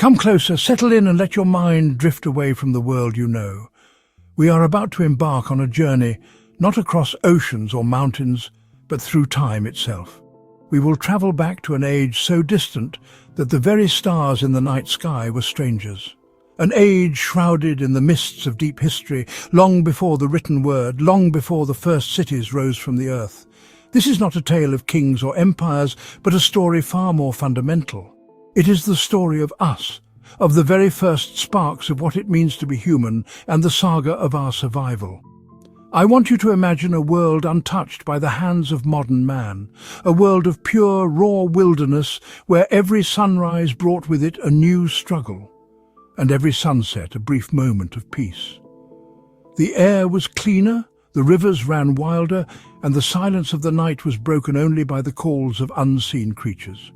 Come closer, settle in and let your mind drift away from the world you know. We are about to embark on a journey, not across oceans or mountains, but through time itself. We will travel back to an age so distant that the very stars in the night sky were strangers. An age shrouded in the mists of deep history, long before the written word, long before the first cities rose from the earth. This is not a tale of kings or empires, but a story far more fundamental. It is the story of us, of the very first sparks of what it means to be human and the saga of our survival. I want you to imagine a world untouched by the hands of modern man, a world of pure, raw wilderness where every sunrise brought with it a new struggle, and every sunset a brief moment of peace. The air was cleaner, the rivers ran wilder, and the silence of the night was broken only by the calls of unseen creatures.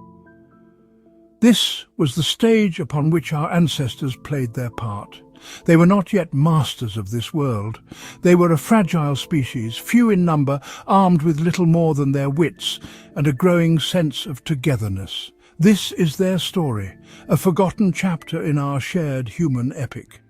This was the stage upon which our ancestors played their part. They were not yet masters of this world. They were a fragile species, few in number, armed with little more than their wits and a growing sense of togetherness. This is their story, a forgotten chapter in our shared human epic.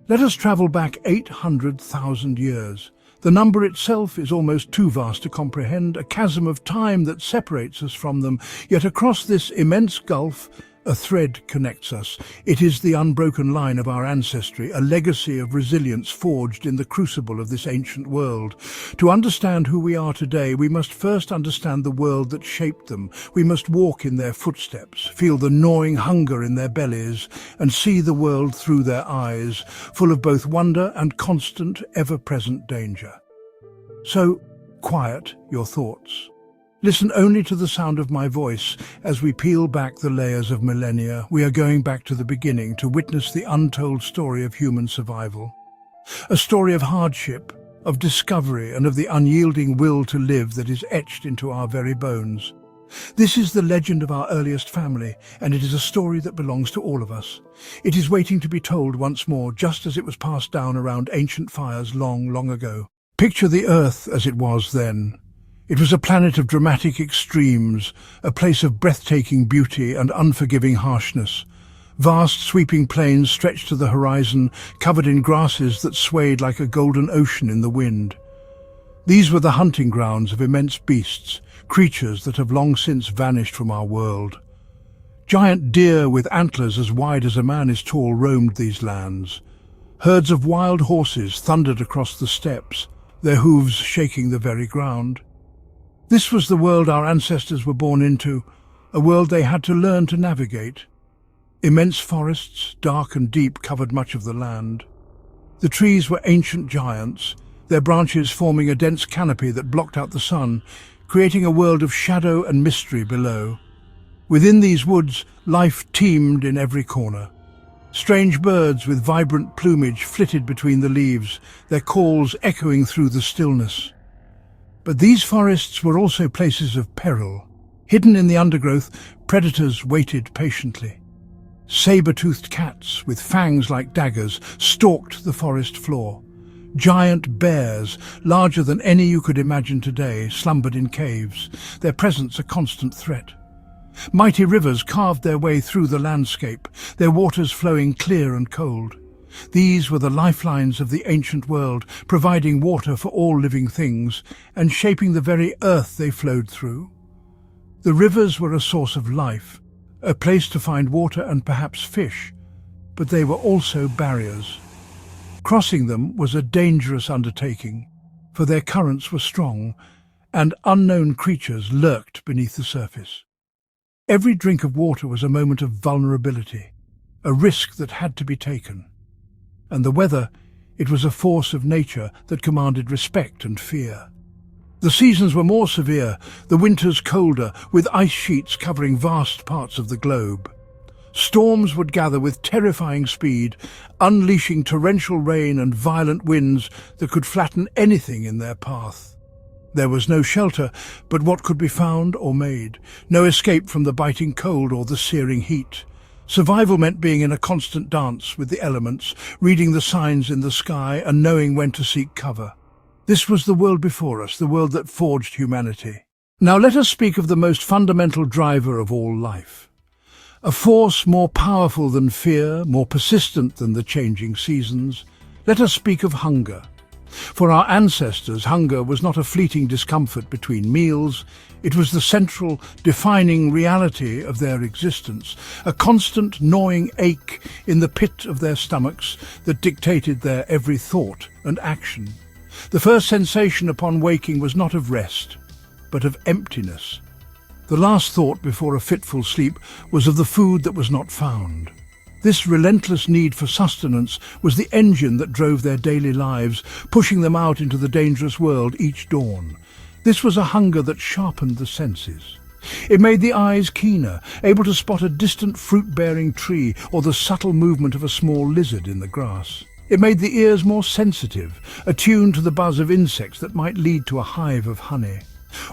Let us travel back 800,000 years. The number itself is almost too vast to comprehend, a chasm of time that separates us from them. Yet across this immense gulf, a thread connects us. It is the unbroken line of our ancestry, a legacy of resilience forged in the crucible of this ancient world. To understand who we are today, we must first understand the world that shaped them. We must walk in their footsteps, feel the gnawing hunger in their bellies, and see the world through their eyes, full of both wonder and constant, ever-present danger. So, quiet your thoughts. Listen only to the sound of my voice as we peel back the layers of millennia. We are going back to the beginning to witness the untold story of human survival. A story of hardship, of discovery, and of the unyielding will to live that is etched into our very bones. This is the legend of our earliest family, and it is a story that belongs to all of us. It is waiting to be told once more, just as it was passed down around ancient fires long, long ago. Picture the Earth as it was then. It was a planet of dramatic extremes, a place of breathtaking beauty and unforgiving harshness. Vast sweeping plains stretched to the horizon, covered in grasses that swayed like a golden ocean in the wind. These were the hunting grounds of immense beasts, creatures that have long since vanished from our world. Giant deer with antlers as wide as a man is tall roamed these lands. Herds of wild horses thundered across the steppes, their hooves shaking the very ground. This was the world our ancestors were born into, a world they had to learn to navigate. Immense forests, dark and deep, covered much of the land. The trees were ancient giants, their branches forming a dense canopy that blocked out the sun, creating a world of shadow and mystery below. Within these woods, life teemed in every corner. Strange birds with vibrant plumage flitted between the leaves, their calls echoing through the stillness. But these forests were also places of peril. Hidden in the undergrowth, predators waited patiently. Saber-toothed cats with fangs like daggers stalked the forest floor. Giant bears, larger than any you could imagine today, slumbered in caves, their presence a constant threat. Mighty rivers carved their way through the landscape, their waters flowing clear and cold. These were the lifelines of the ancient world, providing water for all living things and shaping the very earth they flowed through. The rivers were a source of life, a place to find water and perhaps fish, but they were also barriers. Crossing them was a dangerous undertaking, for their currents were strong and unknown creatures lurked beneath the surface. Every drink of water was a moment of vulnerability, a risk that had to be taken. And the weather, it was a force of nature that commanded respect and fear. The seasons were more severe, the winters colder, with ice sheets covering vast parts of the globe. Storms would gather with terrifying speed, unleashing torrential rain and violent winds that could flatten anything in their path. There was no shelter but what could be found or made, no escape from the biting cold or the searing heat. Survival meant being in a constant dance with the elements, reading the signs in the sky and knowing when to seek cover. This was the world before us, the world that forged humanity. Now let us speak of the most fundamental driver of all life. A force more powerful than fear, more persistent than the changing seasons. Let us speak of hunger. For our ancestors, hunger was not a fleeting discomfort between meals. It was the central, defining reality of their existence, a constant gnawing ache in the pit of their stomachs that dictated their every thought and action. The first sensation upon waking was not of rest, but of emptiness. The last thought before a fitful sleep was of the food that was not found. This relentless need for sustenance was the engine that drove their daily lives, pushing them out into the dangerous world each dawn. This was a hunger that sharpened the senses. It made the eyes keener, able to spot a distant fruit-bearing tree or the subtle movement of a small lizard in the grass. It made the ears more sensitive, attuned to the buzz of insects that might lead to a hive of honey,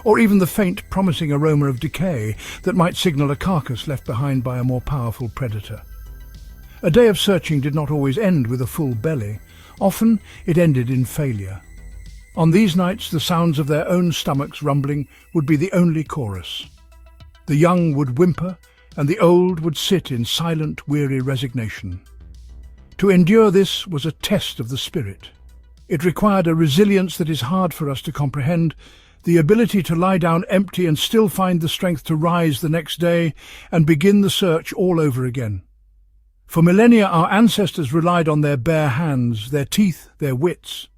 or even the faint, promising aroma of decay that might signal a carcass left behind by a more powerful predator. A day of searching did not always end with a full belly. Often it ended in failure. On these nights, the sounds of their own stomachs rumbling would be the only chorus. The young would whimper, and the old would sit in silent, weary resignation. To endure this was a test of the spirit. It required a resilience that is hard for us to comprehend, the ability to lie down empty and still find the strength to rise the next day and begin the search all over again. For millennia, our ancestors relied on their bare hands, their teeth, their wits.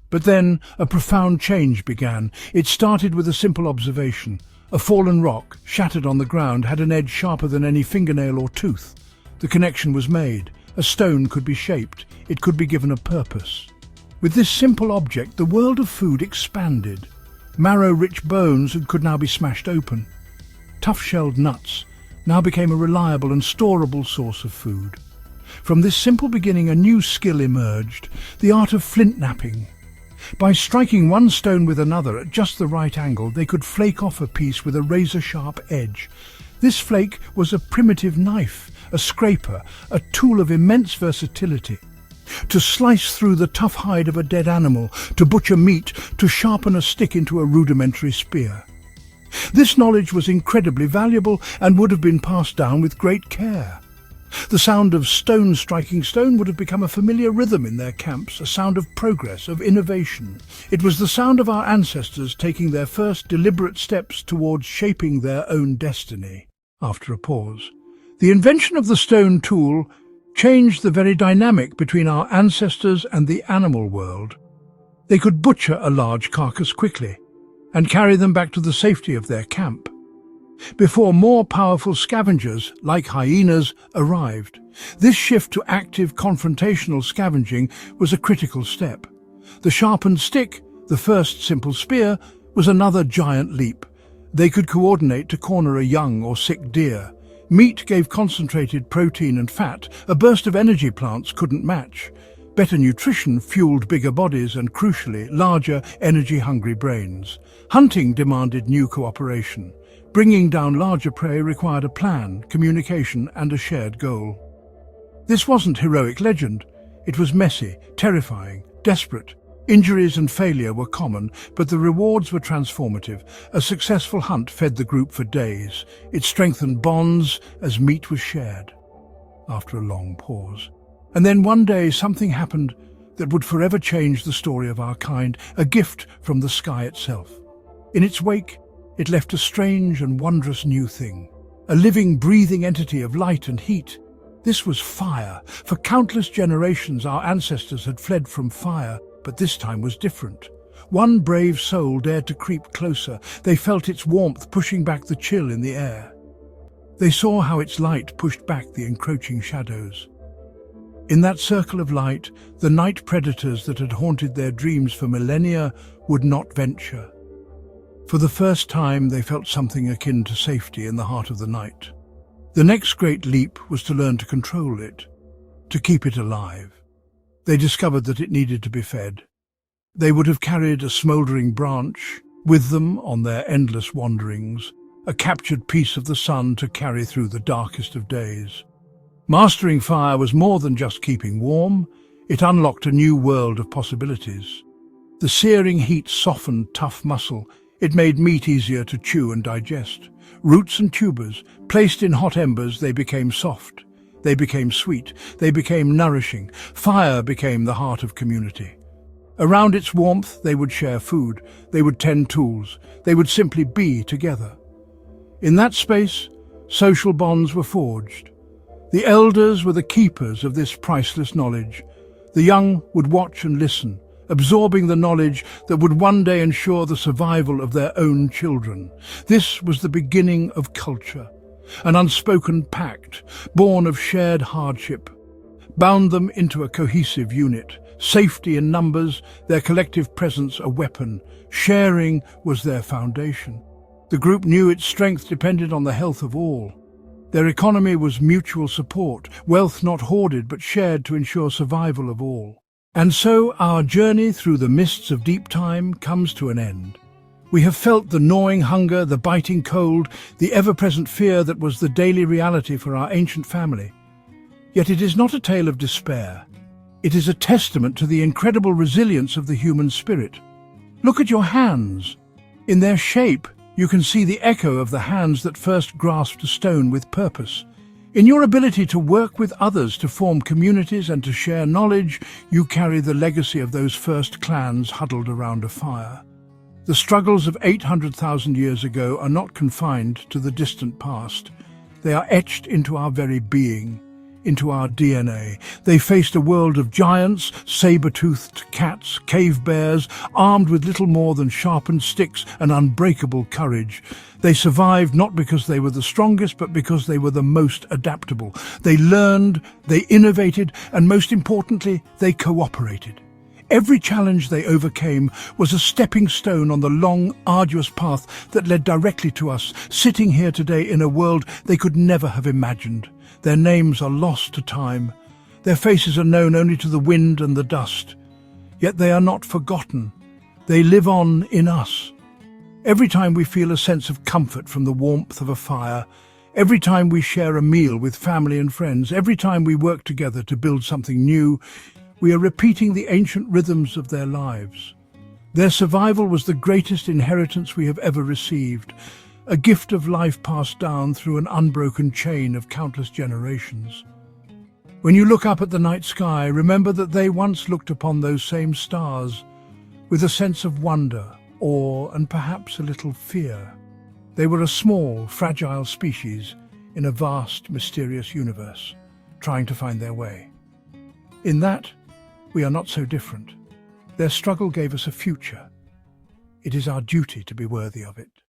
But then a profound change began. It started with a simple observation. A fallen rock, shattered on the ground, had an edge sharper than any fingernail or tooth. The connection was made. A stone could be shaped. It could be given a purpose. With this simple object, the world of food expanded. Marrow-rich bones could now be smashed open. Tough-shelled nuts now became a reliable and storable source of food. From this simple beginning, a new skill emerged, the art of flint knapping. By striking one stone with another at just the right angle, they could flake off a piece with a razor-sharp edge. This flake was a primitive knife, a scraper, a tool of immense versatility. To slice through the tough hide of a dead animal, to butcher meat, to sharpen a stick into a rudimentary spear. This knowledge was incredibly valuable and would have been passed down with great care. The sound of stone striking stone would have become a familiar rhythm in their camps, a sound of progress, of innovation. It was the sound of our ancestors taking their first deliberate steps towards shaping their own destiny. After a pause, the invention of the stone tool changed the very dynamic between our ancestors and the animal world. They could butcher a large carcass quickly and carry them back to the safety of their camp, before more powerful scavengers, like hyenas, arrived. This shift to active confrontational scavenging was a critical step. The sharpened stick, the first simple spear, was another giant leap. They could coordinate to corner a young or sick deer. Meat gave concentrated protein and fat, a burst of energy plants couldn't match. Better nutrition fueled bigger bodies and, crucially, larger, energy-hungry brains. Hunting demanded new cooperation. Bringing down larger prey required a plan, communication, and a shared goal. This wasn't heroic legend. It was messy, terrifying, desperate. Injuries and failure were common, but the rewards were transformative. A successful hunt fed the group for days. It strengthened bonds as meat was shared. After a long pause. And then one day something happened that would forever change the story of our kind, a gift from the sky itself. In its wake, it left a strange and wondrous new thing, a living, breathing entity of light and heat. This was fire. For countless generations, our ancestors had fled from fire, but this time was different. One brave soul dared to creep closer. They felt its warmth pushing back the chill in the air. They saw how its light pushed back the encroaching shadows. In that circle of light, the night predators that had haunted their dreams for millennia would not venture. For the first time, they felt something akin to safety in the heart of the night. The next great leap was to learn to control it, to keep it alive. They discovered that it needed to be fed. They would have carried a smouldering branch with them on their endless wanderings, a captured piece of the sun to carry through the darkest of days. Mastering fire was more than just keeping warm. It unlocked a new world of possibilities. The searing heat softened tough muscle. It made meat easier to chew and digest. Roots and tubers, placed in hot embers, they became soft. They became sweet. They became nourishing. Fire became the heart of community. Around its warmth, they would share food. They would tend tools. They would simply be together. In that space, social bonds were forged. The elders were the keepers of this priceless knowledge. The young would watch and listen, absorbing the knowledge that would one day ensure the survival of their own children. This was the beginning of culture, an unspoken pact, born of shared hardship, bound them into a cohesive unit. Safety in numbers, their collective presence a weapon. Sharing was their foundation. The group knew its strength depended on the health of all. Their economy was mutual support, wealth not hoarded but shared to ensure survival of all. And so our journey through the mists of deep time comes to an end. We have felt the gnawing hunger, the biting cold, the ever-present fear that was the daily reality for our ancient family. Yet it is not a tale of despair. It is a testament to the incredible resilience of the human spirit. Look at your hands. In their shape, you can see the echo of the hands that first grasped a stone with purpose. In your ability to work with others, to form communities and to share knowledge, you carry the legacy of those first clans huddled around a fire. The struggles of 800,000 years ago are not confined to the distant past. They are etched into our very being, into our DNA. They faced a world of giants, saber-toothed cats, cave bears, armed with little more than sharpened sticks and unbreakable courage. They survived not because they were the strongest, but because they were the most adaptable. They learned, they innovated, and most importantly, they cooperated. Every challenge they overcame was a stepping stone on the long, arduous path that led directly to us, sitting here today in a world they could never have imagined. Their names are lost to time. Their faces are known only to the wind and the dust. Yet they are not forgotten. They live on in us. Every time we feel a sense of comfort from the warmth of a fire, every time we share a meal with family and friends, every time we work together to build something new, we are repeating the ancient rhythms of their lives. Their survival was the greatest inheritance we have ever received, a gift of life passed down through an unbroken chain of countless generations. When you look up at the night sky, remember that they once looked upon those same stars with a sense of wonder, awe, and perhaps a little fear. They were a small, fragile species in a vast, mysterious universe, trying to find their way. In that, we are not so different. Their struggle gave us a future. It is our duty to be worthy of it.